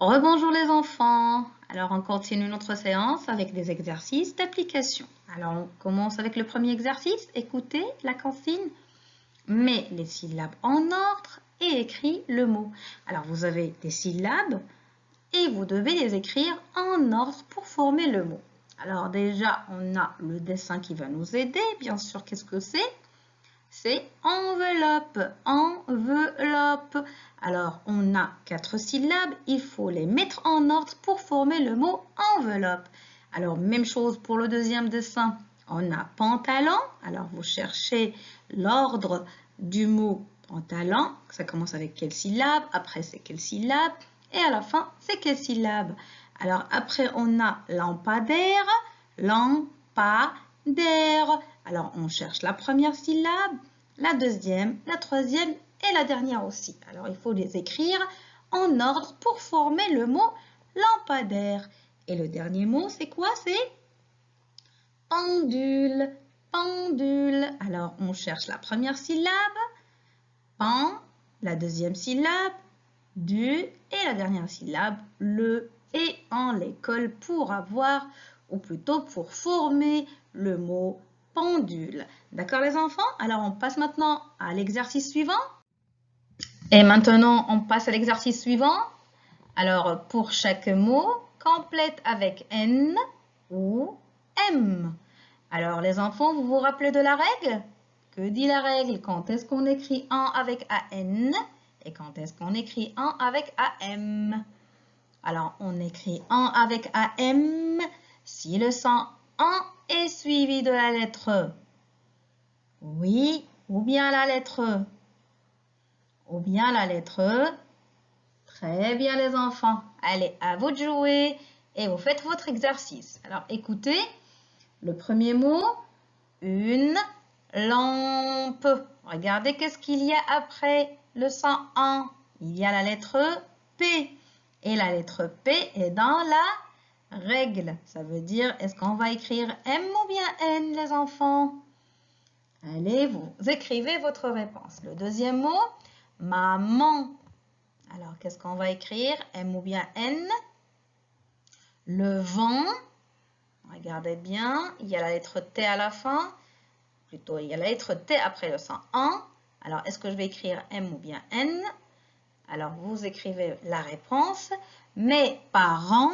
Rebonjour les enfants. Alors on continue notre séance avec des exercices d'application. Alors on commence avec le premier exercice. Écoutez la consigne. Mets les syllabes en ordre et écris le mot. Alors vous avez des syllabes et vous devez les écrire en ordre pour former le mot. Alors déjà on a le dessin qui va nous aider. Bien sûr, qu'est-ce que c'est? C'est enveloppe, enveloppe. Alors, on a 4 syllabes, il faut les mettre en ordre pour former le mot enveloppe. Alors, même chose pour le deuxième dessin. On a pantalon, alors vous cherchez l'ordre du mot pantalon. Ça commence avec quelle syllabe, après c'est quelle syllabe, et à la fin c'est quelle syllabe. Alors, après on a lampadaire, lampadaire. Alors, on cherche la première syllabe, la deuxième, la troisième et la dernière aussi. Alors, il faut les écrire en ordre pour former le mot lampadaire. Et le dernier mot, c'est quoi? C'est pendule, pendule. Alors, on cherche la première syllabe, pen, la deuxième syllabe, du, et la dernière syllabe, le, et on les colle pour avoir, ou plutôt pour former le mot pendule. D'accord les enfants? Alors on passe maintenant à l'exercice suivant. Et maintenant on passe à l'exercice suivant. Alors pour chaque mot, complète avec N ou M. Alors les enfants, vous vous rappelez de la règle? Que dit la règle? Quand est-ce qu'on écrit un avec AN et quand est-ce qu'on écrit un avec AM? Alors on écrit un avec AM si le son en est suivi de la lettre oui ou bien la lettre ou bien la lettre. Très bien les enfants. Allez, à vous de jouer et vous faites votre exercice. Alors écoutez, le premier mot, une lampe. Regardez qu'est-ce qu'il y a après le son en. Il y a la lettre P. Et la lettre P est dans la règle. Ça veut dire, est-ce qu'on va écrire M ou bien N les enfants? Allez, vous écrivez votre réponse. Le deuxième mot, maman. Alors, qu'est-ce qu'on va écrire? M ou bien N? Le vent. Regardez bien, il y a la lettre T à la fin. Plutôt, il y a la lettre T après le son en. Alors, est-ce que je vais écrire M ou bien N? Alors, vous écrivez la réponse. Mes parents,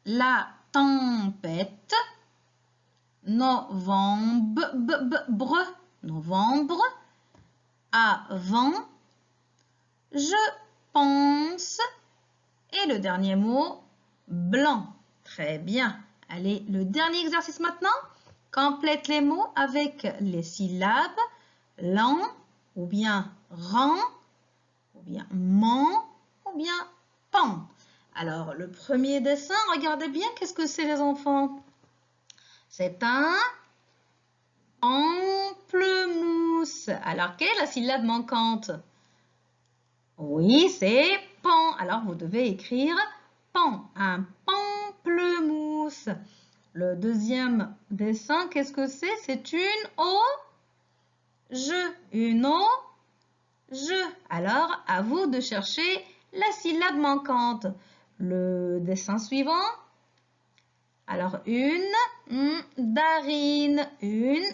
la tempête, novembre, novembre, avant, je pense, et le dernier mot, blanc. Très bien. Allez, le dernier exercice maintenant. Complète les mots avec les syllabes lan ou bien rang ou bien man ou bien pan. Alors, le premier dessin, regardez bien, qu'est-ce que c'est les enfants? C'est un pamplemousse. Alors, quelle est la syllabe manquante? Oui, c'est pan. Alors, vous devez écrire pan, un pamplemousse. Le deuxième dessin, qu'est-ce que c'est? C'est une une je. Alors, à vous de chercher la syllabe manquante. Le dessin suivant. Alors, une darine, une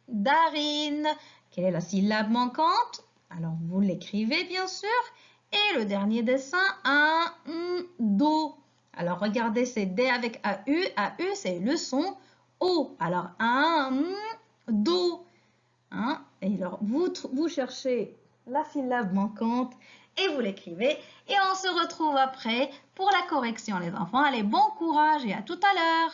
darine. Quelle est la syllabe manquante? Alors, vous l'écrivez bien sûr. Et le dernier dessin, un do. Alors, regardez, c'est D avec AU. AU, c'est le son O. Alors, un do. Hein? Et alors, vous cherchez la syllabe manquante et vous l'écrivez. Et on se retrouve après pour la correction, les enfants. Allez, bon courage et à tout à l'heure.